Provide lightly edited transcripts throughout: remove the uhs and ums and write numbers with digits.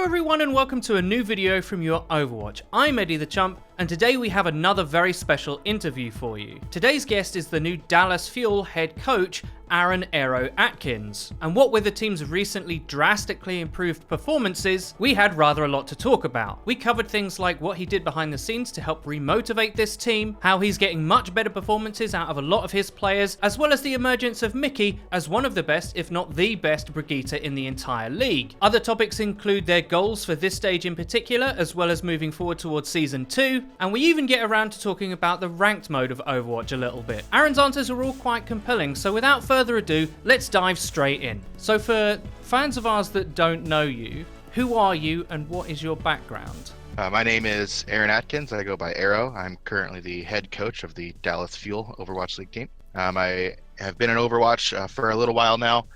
Hello everyone and welcome to a new video from Your Overwatch. I'm Eddie the Chump, and today we have another very special interview for you. Today's guest is the new Dallas Fuel head coach, Aero Atkins. And what with the team's recently drastically improved performances, we had rather a lot to talk about. We covered things like what he did behind the scenes to help remotivate this team, how he's getting much better performances out of a lot of his players, as well as the emergence of Mickie as one of the best, if not the best, Brigitte in the entire league. Other topics include their goals for this stage in particular, as well as moving forward towards Season 2, and we even get around to talking about the ranked mode of Overwatch a little bit. Aaron's answers are all quite compelling, so without further ado, let's dive straight in. So for fans of ours that don't know you, who are you and what is your background? My name is Aaron Atkins. I go by Aero. I'm currently the head coach of the Dallas Fuel Overwatch League team. I have been in Overwatch for a little while now,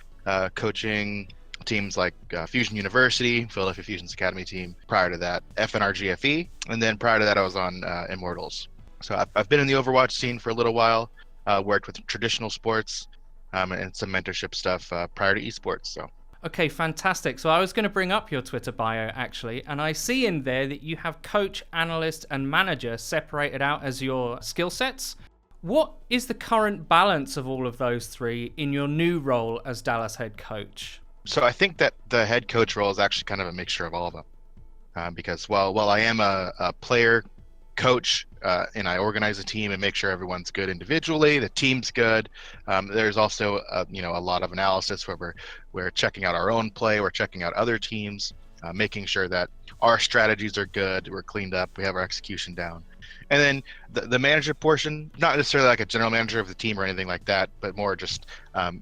coaching teams like Fusion University, Philadelphia Fusion's Academy team. Prior to that, FNRGFE, and then prior to that, I was on Immortals. So I've been in the Overwatch scene for a little while, worked with traditional sports and some mentorship stuff prior to esports. So. Okay, fantastic. So I was going to bring up your Twitter bio actually, and I see in there that you have coach, analyst, and manager separated out as your skill sets. What is the current balance of all of those three in your new role as Dallas head coach? So I think that the head coach role is actually kind of a mixture of all of them, because while I am a player coach and I organize a team and make sure everyone's good individually, the team's good, there's also a lot of analysis where we're checking out our own play, we're checking out other teams, making sure that our strategies are good, we're cleaned up, we have our execution down. And then the manager portion, not necessarily like a general manager of the team or anything like that, but more just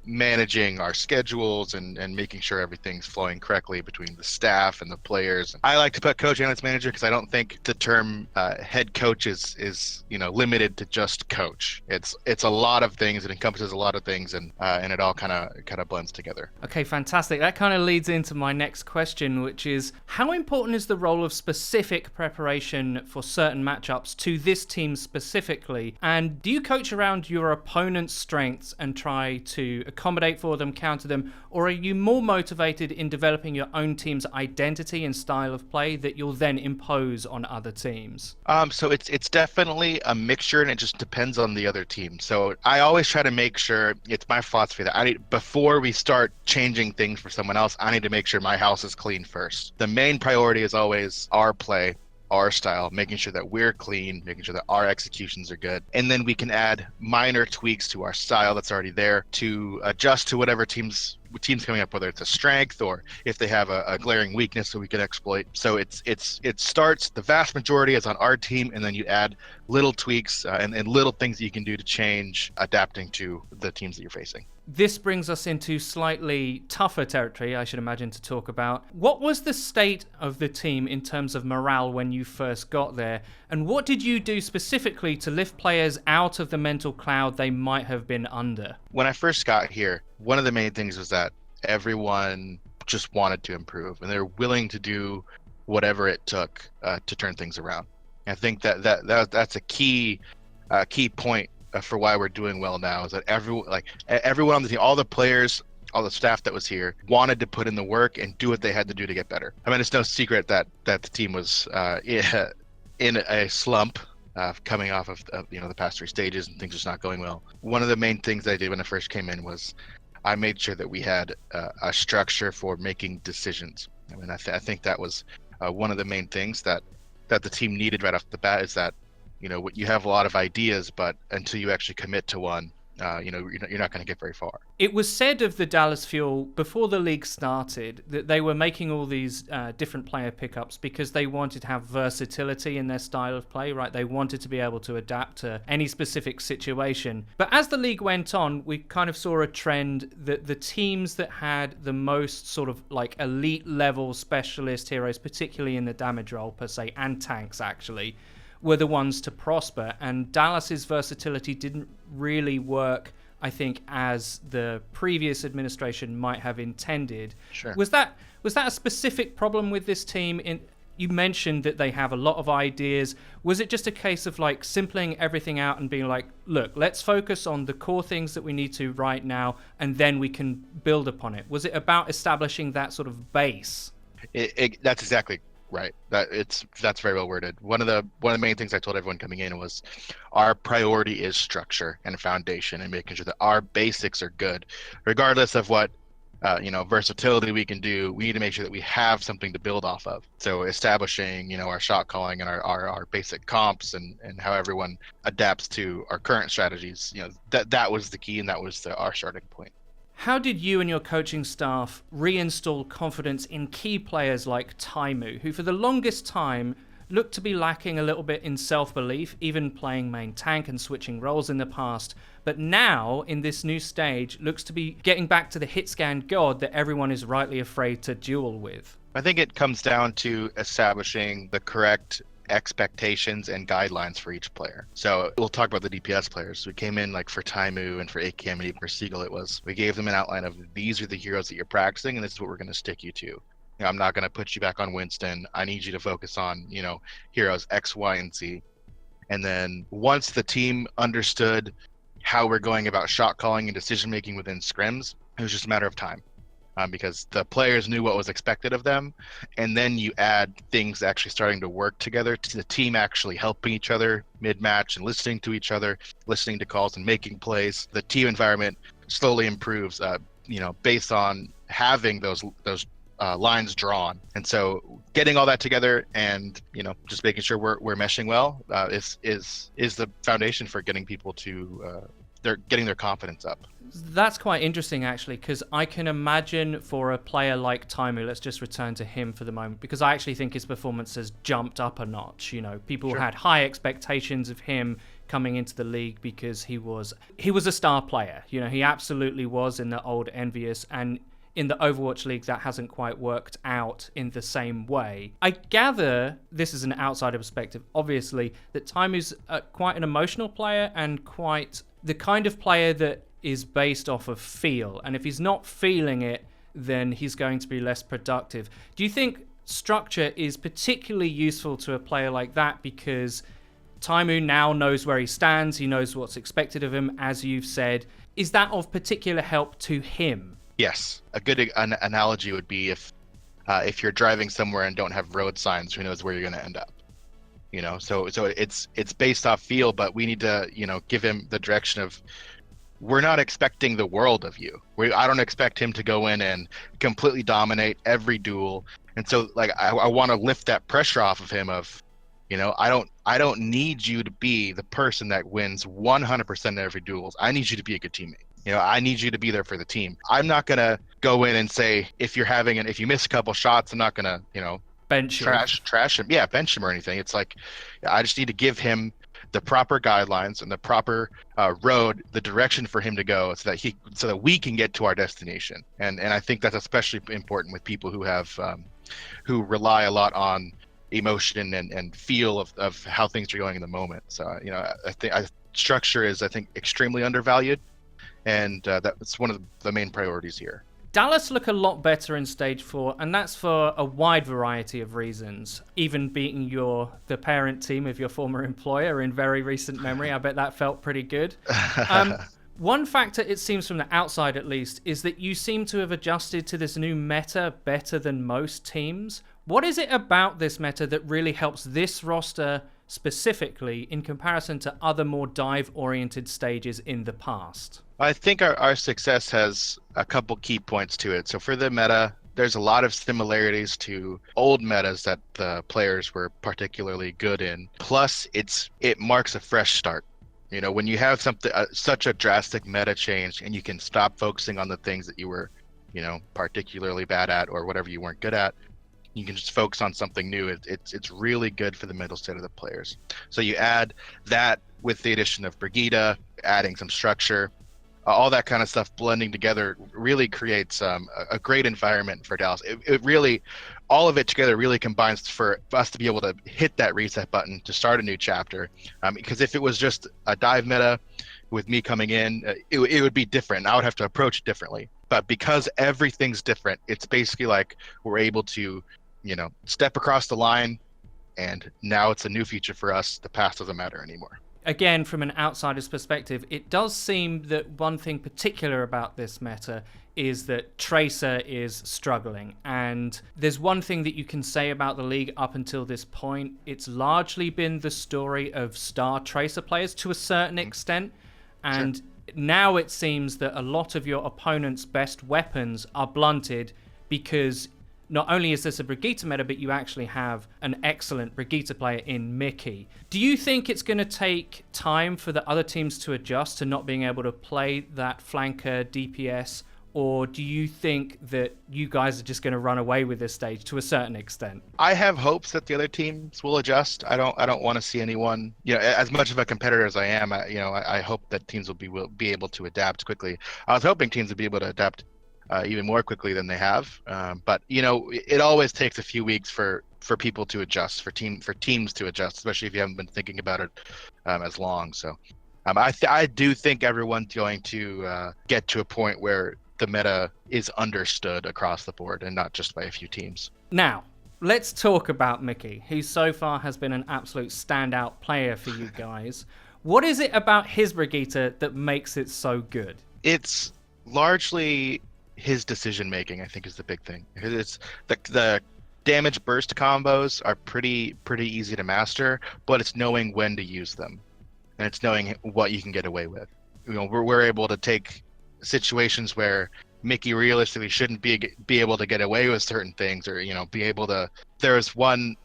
managing our schedules and making sure everything's flowing correctly between the staff and the players. I like to put coach, analyst, manager because I don't think the term head coach is limited to just coach. It's a lot of things. It encompasses a lot of things, and it all kind of blends together. Okay, fantastic. That kind of leads into my next question, which is how important is the role of specific preparation for certain matchups to this team specifically, and do you coach around your opponent's strengths and try to accommodate for them, counter them, or are you more motivated in developing your own team's identity and style of play that you'll then impose on other teams? So it's definitely a mixture, and it just depends on the other team. So I always try to make sure, it's my philosophy that before we start changing things for someone else, I need to make sure my house is clean first. The main priority is always our play, our style, making sure that we're clean, making sure that our executions are good. And then we can add minor tweaks to our style that's already there to adjust to whatever team's coming up, whether it's a strength or if they have a glaring weakness that we can exploit. So it starts, the vast majority is on our team, and then you add little tweaks and little things that you can do to change, adapting to the teams that you're facing. This brings us into slightly tougher territory, I should imagine, to talk about. What was the state of the team in terms of morale when you first got there? And what did you do specifically to lift players out of the mental cloud they might have been under? When I first got here, one of the main things was that everyone just wanted to improve, and they're willing to do whatever it took to turn things around. And I think that's a key point for why we're doing well now, is that everyone on the team, all the players, all the staff that was here, wanted to put in the work and do what they had to do to get better. I mean, it's no secret that the team was in a slump, coming off of the past three stages, and things just not going well. One of the main things I did when I first came in was I made sure that we had a structure for making decisions. I mean, I think that was one of the main things that the team needed right off the bat, is that you have a lot of ideas, but until you actually commit to one, you're not going to get very far. It was said of the Dallas Fuel before the league started that they were making all these different player pickups because they wanted to have versatility in their style of play, right? They wanted to be able to adapt to any specific situation. But as the league went on, we kind of saw a trend that the teams that had the most sort of like elite level specialist heroes, particularly in the damage role per se, and tanks actually, were the ones to prosper, and Dallas's versatility didn't really work, I think, as the previous administration might have intended. Sure. Was that a specific problem with this team? You mentioned that they have a lot of ideas. Was it just a case of like simpling everything out and being like, look, let's focus on the core things that we need to right now, and then we can build upon it? Was it about establishing that sort of base? That's exactly right. That's very well worded. One of the main things I told everyone coming in was our priority is structure and foundation and making sure that our basics are good, regardless of what versatility we can do. We need to make sure that we have something to build off of. So establishing, our shot calling and our basic comps and how everyone adapts to our current strategies, that was the key, and that was our starting point. How did you and your coaching staff reinstall confidence in key players like Taimu, who for the longest time looked to be lacking a little bit in self-belief, even playing main tank and switching roles in the past, but now in this new stage looks to be getting back to the hit scan god that everyone is rightly afraid to duel with? I think it comes down to establishing the correct expectations and guidelines for each player. So we'll talk about the DPS players. We came in like for Taimu and for AKM and even for Seagull, we gave them an outline of these are the heroes that you're practicing and this is what we're going to stick you to. I'm not going to put you back on Winston. I need you to focus on, heroes X, Y, and Z. And then once the team understood how we're going about shot calling and decision making within scrims, it was just a matter of time. Because the players knew what was expected of them, and then you add things actually starting to work together, to the team actually helping each other mid-match and listening to each other, listening to calls and making plays. The team environment slowly improves, based on having those lines drawn. And so getting all that together and just making sure we're meshing well is the foundation for getting people to they're getting their confidence up. That's quite interesting, actually, because I can imagine for a player like Taimu, let's just return to him for the moment, because I actually think his performance has jumped up a notch. People Sure. had high expectations of him coming into the league because he was a star player. He absolutely was in the old Envious, and in the Overwatch League, that hasn't quite worked out in the same way. I gather, this is an outsider perspective, obviously, that Taimu's quite an emotional player and quite the kind of player that is based off of feel. And if he's not feeling it, then he's going to be less productive. Do you think structure is particularly useful to a player like that because Taimu now knows where he stands, he knows what's expected of him, as you've said. Is that of particular help to him? Yes. A good analogy would be if you're driving somewhere and don't have road signs, who knows where you're going to end up? So it's based off feel, but we need to, give him the direction of, we're not expecting the world of you. I don't expect him to go in and completely dominate every duel. And so I want to lift that pressure off of him of, I don't need you to be the person that wins 100% of every duels. I need you to be a good teammate. I need you to be there for the team. I'm not going to go in and say, if you miss a couple shots, I'm not going to, bench trash him. Yeah, bench him or anything. It's like, I just need to give him the proper guidelines and the proper road, the direction for him to go, so that we can get to our destination. And I think that's especially important with people who rely a lot on emotion and feel of how things are going in the moment. So I think structure is, I think, extremely undervalued, and that's one of the main priorities here. Dallas look a lot better in Stage 4, and that's for a wide variety of reasons. Even beating the parent team of your former employer in very recent memory, I bet that felt pretty good. One factor, it seems from the outside at least, is that you seem to have adjusted to this new meta better than most teams. What is it about this meta that really helps this roster specifically in comparison to other more dive-oriented stages in the past? I think our success has a couple key points to it. So for the meta, there's a lot of similarities to old metas that the players were particularly good in. Plus, it marks a fresh start. When you have such a drastic meta change and you can stop focusing on the things that you were, particularly bad at or whatever you weren't good at, you can just focus on something new. It's really good for the mental state of the players. So you add that with the addition of Brigitte, adding some structure, all that kind of stuff blending together really creates a great environment for Dallas. It really, all of it together really combines for us to be able to hit that reset button to start a new chapter. Because if it was just a dive meta with me coming in, it would be different. I would have to approach it differently. But because everything's different, it's basically like we're able to, step across the line, and now it's a new feature for us. The past doesn't matter anymore. again, from an outsider's perspective, it does seem that one thing particular about this meta is that Tracer is struggling. And there's one thing that you can say about the league up until this point. It's largely been the story of star Tracer players to a certain extent. And now it seems that a lot of your opponent's best weapons are blunted because not only is this a Brigitte meta, but you actually have an excellent Brigitte player in Mickie. Do you think it's going to take time for the other teams to adjust to not being able to play that flanker DPS? Or do you think that you guys are just going to run away with this stage to a certain extent? I have hopes that the other teams will adjust. I don't want to see anyone, as much of a competitor as I am, I hope that teams will be able to adapt quickly. I was hoping teams would be able to adapt even more quickly than they have. But it always takes a few weeks for people to adjust, for teams to adjust, especially if you haven't been thinking about it as long. So I do think everyone's going to get to a point where the meta is understood across the board and not just by a few teams. Now, let's talk about Mickie, who so far has been an absolute standout player for you guys. What is it about his Brigitte that makes it so good? It's largely his decision making, I think, is the big thing. It's the damage burst combos are pretty easy to master, but it's knowing when to use them, and it's knowing what you can get away with. We're able to take situations where Mickie realistically shouldn't be able to get away with certain things, or be able to. There was one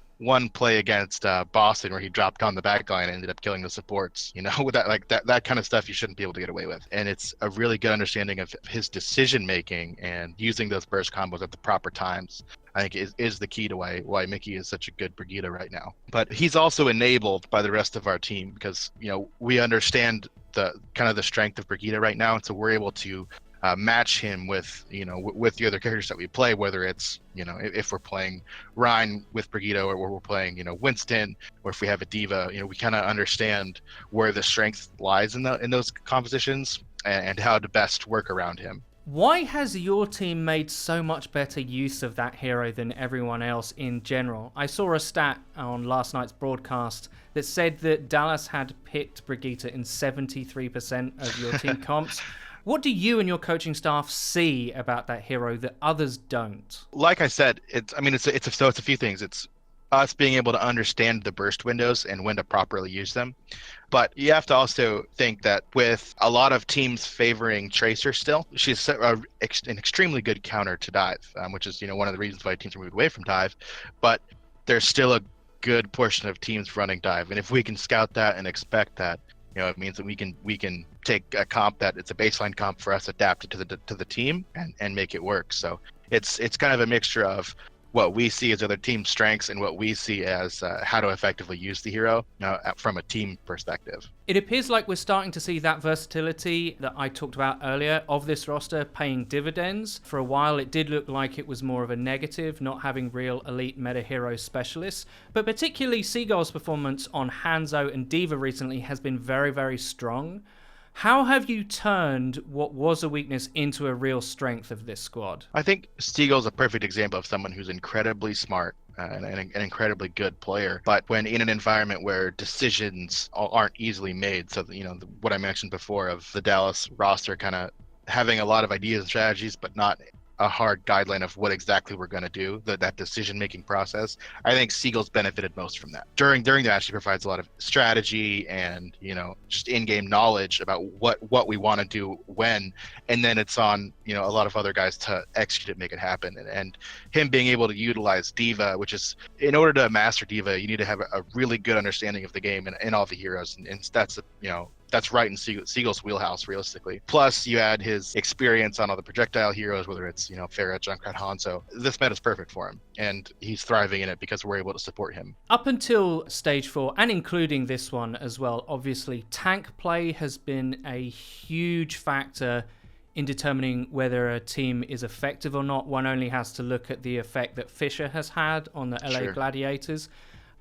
play against Boston where he dropped on the back line and ended up killing the supports. With that kind of stuff you shouldn't be able to get away with. And it's a really good understanding of his decision making and using those burst combos at the proper times, I think is the key to why Mickie is such a good Brigitte right now. But he's also enabled by the rest of our team because we understand the kind of the strength of Brigitte right now, and so we're able to match him with with the other characters that we play, whether it's if we're playing Rhine with Brigitte, or we're playing Winston, or if we have a diva, we kind of understand where the strength lies in those compositions and how to best work around him. Why has your team made so much better use of that hero than everyone else in general? I saw a stat on last night's broadcast that said that Dallas had picked Brigitte in 73% of your team comps. What do you and your coaching staff see about that hero that others don't? Like I said, it's a few things. It's us being able to understand the burst windows and when to properly use them. But you have to also think that with a lot of teams favoring Tracer still, she's an extremely good counter to dive, which is one of the reasons why teams are moved away from dive. But there's still a good portion of teams running dive, and if we can scout that and expect that, it means that we can take a comp that it's a baseline comp for us, adapt it to the team and make it work. So it's kind of a mixture of what we see as other team strengths and what we see as how to effectively use the hero from a team perspective. It appears like we're starting to see that versatility that I talked about earlier of this roster paying dividends. For a while, it did look like it was more of a negative, not having real elite meta hero specialists. But particularly Seagull's performance on Hanzo and Diva recently has been very, very strong. How have you turned what was a weakness into a real strength of this squad? I think Seagull's a perfect example of someone who's incredibly smart and an incredibly good player. But when in an environment where decisions aren't easily made, so what I mentioned before of the Dallas roster kind of having a lot of ideas and strategies, but not a hard guideline of what exactly we're going to do, that decision-making process, I think Seagull's benefited most from that. During the match, he provides a lot of strategy and, just in-game knowledge about what we want to do when, and then it's on, a lot of other guys to execute it, make it happen. And him being able to utilize Diva, which is, in order to master Diva, you need to have a really good understanding of the game and all the heroes. And that's right in Seagull's wheelhouse, realistically. Plus, you add his experience on all the projectile heroes, whether it's, Farah, Junkrat, Hanzo. This meta is perfect for him, and he's thriving in it because we're able to support him. Up until Stage 4, and including this one as well, obviously, tank play has been a huge factor in determining whether a team is effective or not. One only has to look at the effect that Fisher has had on the LA Gladiators.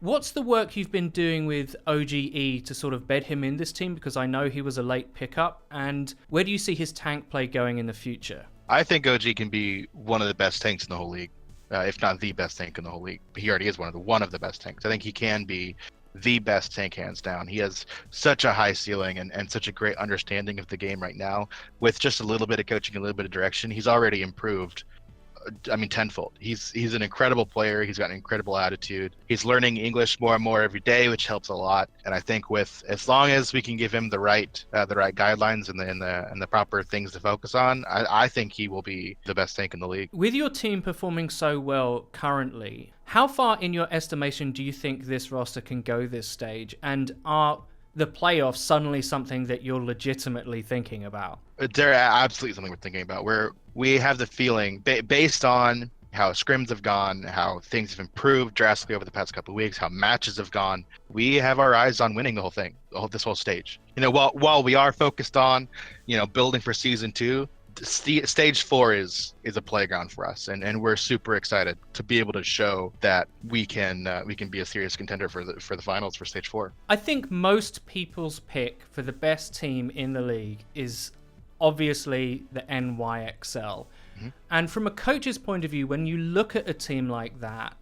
What's the work you've been doing with OGE to sort of bed him in this team? Because I know he was a late pickup. And where do you see his tank play going in the future? I think OG can be one of the best tanks in the whole league, if not the best tank in the whole league. He already is one of the best tanks. I think he can be the best tank hands down. He has such a high ceiling and such a great understanding of the game right now. With just a little bit of coaching, a little bit of direction, he's already improved. I mean, tenfold. He's an incredible player. He's got an incredible attitude. He's learning English more and more every day, which helps a lot. And I think with as long as we can give him the right guidelines and the proper things to focus on, I think he will be the best tank in the league. With your team performing so well currently, how far in your estimation do you think this roster can go this stage? And are the playoffs suddenly something that you're legitimately thinking about? They're absolutely something we're thinking about. We have the feeling, based on how scrims have gone, how things have improved drastically over the past couple of weeks, how matches have gone, we have our eyes on winning the whole thing, this whole stage. While we are focused on, building for season 2, stage 4 is a playground for us, and we're super excited to be able to show that we can be a serious contender for the finals for stage 4. I think most people's pick for the best team in the league is obviously the NYXL. Mm-hmm. And from a coach's point of view, when you look at a team like that,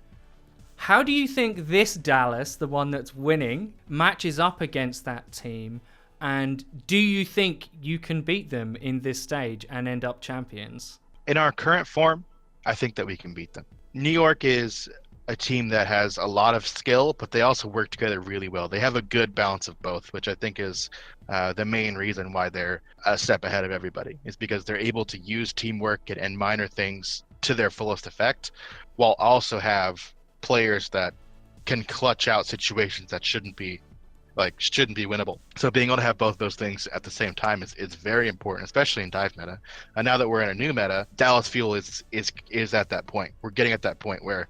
how do you think this Dallas, the one that's winning, matches up against that team? And do you think you can beat them in this stage and end up champions? In our current form, I think that we can beat them. New York is a team that has a lot of skill, but they also work together really well. They have a good balance of both, which I think is the main reason why they're a step ahead of everybody, is because they're able to use teamwork and minor things to their fullest effect, while also have players that can clutch out situations that shouldn't be winnable. So being able to have both those things at the same time is very important, especially in dive meta. And now that we're in a new meta, Dallas Fuel is at that point. We're getting at that point where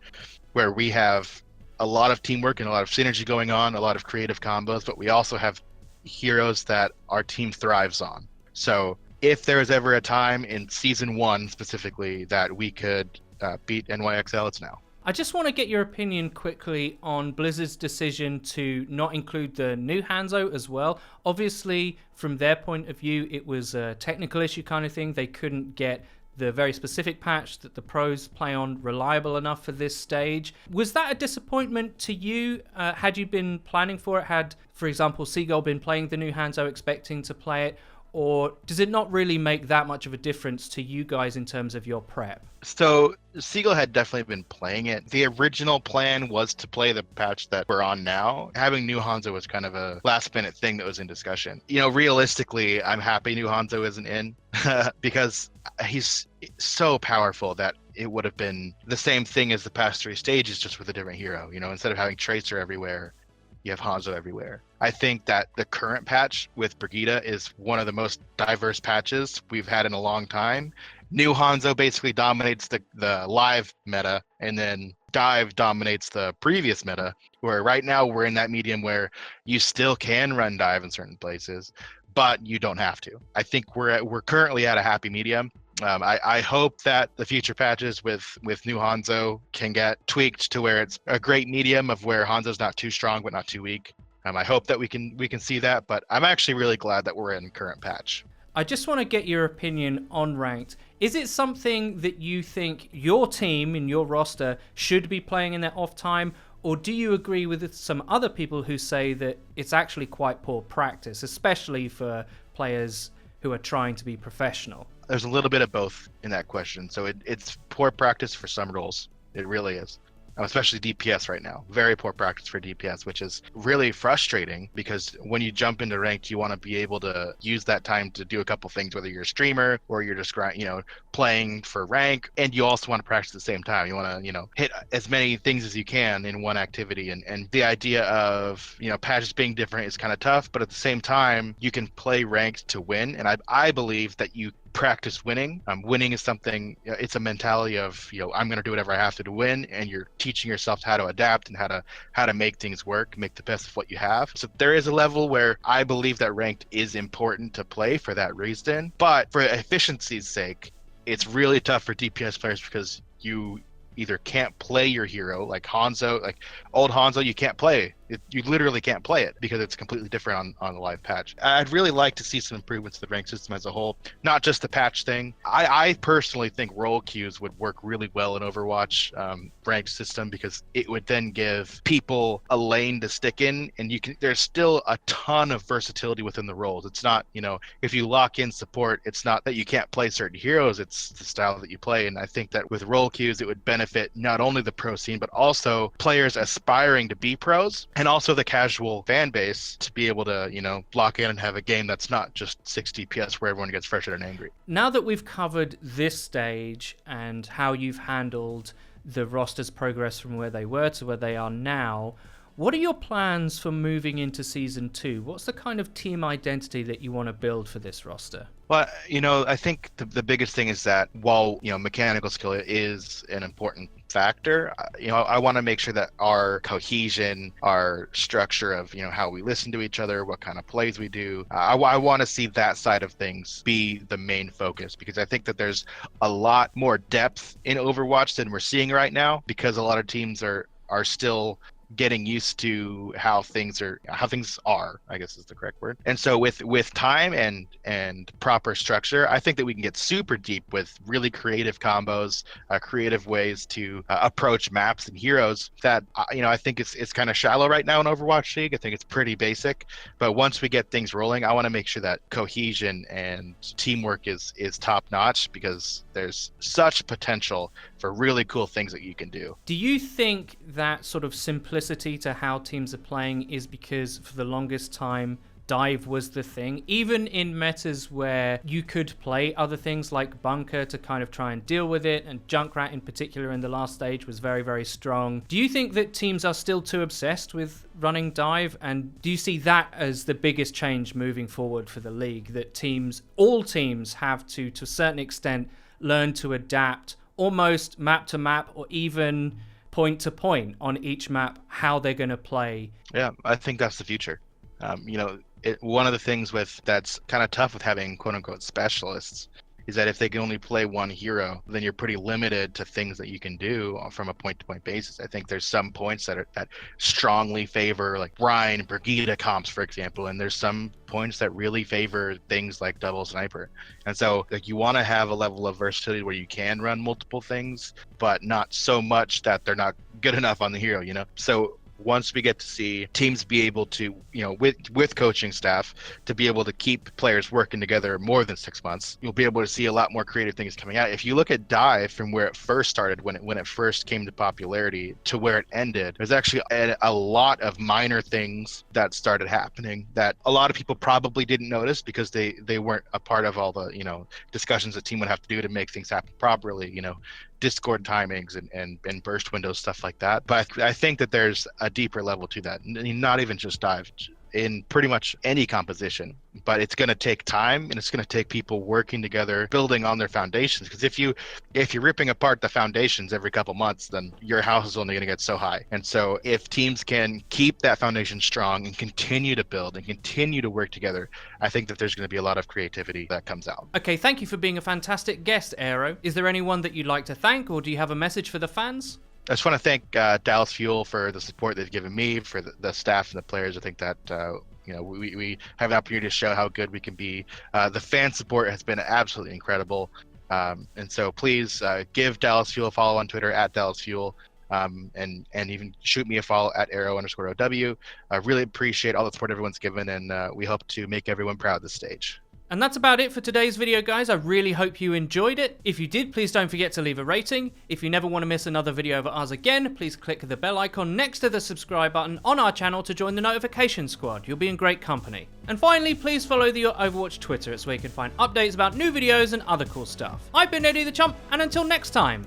we have a lot of teamwork and a lot of synergy going on, a lot of creative combos, but we also have heroes that our team thrives on. So if there is ever a time in season 1 specifically that we could beat NYXL, it's now. I just want to get your opinion quickly on Blizzard's decision to not include the new Hanzo as well. Obviously, from their point of view, it was a technical issue kind of thing. They couldn't get the very specific patch that the pros play on reliable enough for this stage. Was that a disappointment to you? Had you been planning for it? Had, for example, Seagull been playing the new Hanzo expecting to play it? Or does it not really make that much of a difference to you guys in terms of your prep? So Seagull had definitely been playing it. The original plan was to play the patch that we're on now. Having new Hanzo was kind of a last minute thing that was in discussion. Realistically, I'm happy new Hanzo isn't in because he's so powerful that it would have been the same thing as the past 3 stages, just with a different hero. Instead of having Tracer everywhere, you have Hanzo everywhere. I think that the current patch with Brigitte is one of the most diverse patches we've had in a long time. New Hanzo basically dominates the live meta, and then dive dominates the previous meta, where right now we're in that medium where you still can run dive in certain places, but you don't have to. I think we're currently at a happy medium. I hope that the future patches with new Hanzo can get tweaked to where it's a great medium of where Hanzo's not too strong but not too weak. I hope that we can see that, but I'm actually really glad that we're in current patch. I just want to get your opinion on ranked. Is it something that you think your team in your roster should be playing in their off time, or do you agree with some other people who say that it's actually quite poor practice, especially for players who are trying to be professional? There's a little bit of both in that question. So it's poor practice for some roles. It really is. Especially DPS right now. Very poor practice for DPS, which is really frustrating because when you jump into ranked, you want to be able to use that time to do a couple things, whether you're a streamer or you're just playing for rank, and you also want to practice at the same time. You want to hit as many things as you can in one activity, and the idea of patches being different is kind of tough, but at the same time you can play ranked to win, and I believe that you practice winning. Winning is something, it's a mentality of I'm going to do whatever I have to win, and you're teaching yourself how to adapt and how to make things work, make the best of what you have. So there is a level where I believe that ranked is important to play for that reason, but for efficiency's sake, it's really tough for DPS players because you either can't play your hero, like Hanzo, like old Hanzo, you can't play you literally can't play it because it's completely different on the live patch. I'd really like to see some improvements to the rank system as a whole, not just the patch thing. I personally think role queues would work really well in Overwatch rank system, because it would then give people a lane to stick in, and there's still a ton of versatility within the roles. It's not, if you lock in support, it's not that you can't play certain heroes, it's the style that you play. And I think that with role queues, it would benefit not only the pro scene, but also players aspiring to be pros, and also the casual fan base to be able to, lock in and have a game that's not just 60 FPS where everyone gets frustrated and angry. Now that we've covered this stage and how you've handled the roster's progress from where they were to where they are now, what are your plans for moving into Season 2? What's the kind of team identity that you want to build for this roster? Well, I think the biggest thing is that while, mechanical skill is an important factor, I want to make sure that our cohesion, our structure of, how we listen to each other, what kind of plays we do, I want to see that side of things be the main focus, because I think that there's a lot more depth in Overwatch than we're seeing right now, because a lot of teams are still getting used to how things are, I guess is the correct word. And so with time and proper structure, I think that we can get super deep with really creative combos, creative ways to approach maps and heroes that, I think it's kind of shallow right now in Overwatch League. I think it's pretty basic, but once we get things rolling, I want to make sure that cohesion and teamwork is top notch, because there's such potential for really cool things that you can do. Do you think that sort of simplicity to how teams are playing is because for the longest time dive was the thing, even in metas where you could play other things like bunker to kind of try and deal with it, and Junkrat in particular in the last stage was very, very strong? Do you think that teams are still too obsessed with running dive, and do you see that as the biggest change moving forward for the league, that all teams have to a certain extent learn to adapt almost map to map, or even point to point on each map, how they're going to play? Yeah, I think that's the future. One of the things that's kind of tough with having quote unquote specialists is that if they can only play one hero, then you're pretty limited to things that you can do from a point-to-point basis. I think there's some points that strongly favor like Ryan, Brigitte comps, for example, and there's some points that really favor things like double sniper. And so you want to have a level of versatility where you can run multiple things, but not so much that they're not good enough on the hero, So once we get to see teams be able to, with coaching staff, to be able to keep players working together more than 6 months, you'll be able to see a lot more creative things coming out. If you look at Dive from where it first started, when it first came to popularity, to where it ended, there's actually a lot of minor things that started happening that a lot of people probably didn't notice because they weren't a part of all the, discussions the team would have to do to make things happen properly, Discord timings and burst windows, stuff like that. But I think that there's a deeper level to that, not even just dive, in pretty much any composition. But it's going to take time, and it's going to take people working together, building on their foundations. Because if you're ripping apart the foundations every couple months, then your house is only going to get so high. And so if teams can keep that foundation strong and continue to build and continue to work together, I think that there's going to be a lot of creativity that comes out. Okay, thank you for being a fantastic guest, Aero. Is there anyone that you'd like to thank, or do you have a message for the fans? I just want to thank Dallas Fuel for the support they've given me, for the staff and the players. I think that we have an opportunity to show how good we can be. The fan support has been absolutely incredible, and so please give Dallas Fuel a follow on Twitter at Dallas Fuel, and even shoot me a follow at Aero_OW. I really appreciate all the support everyone's given, and we hope to make everyone proud this stage. And that's about it for today's video, guys. I really hope you enjoyed it. If you did, please don't forget to leave a rating. If you never want to miss another video of ours again, please click the bell icon next to the subscribe button on our channel to join the notification squad. You'll be in great company. And finally, please follow the Your Overwatch Twitter. It's where you can find updates about new videos and other cool stuff. I've been Eddie the Chump, and until next time,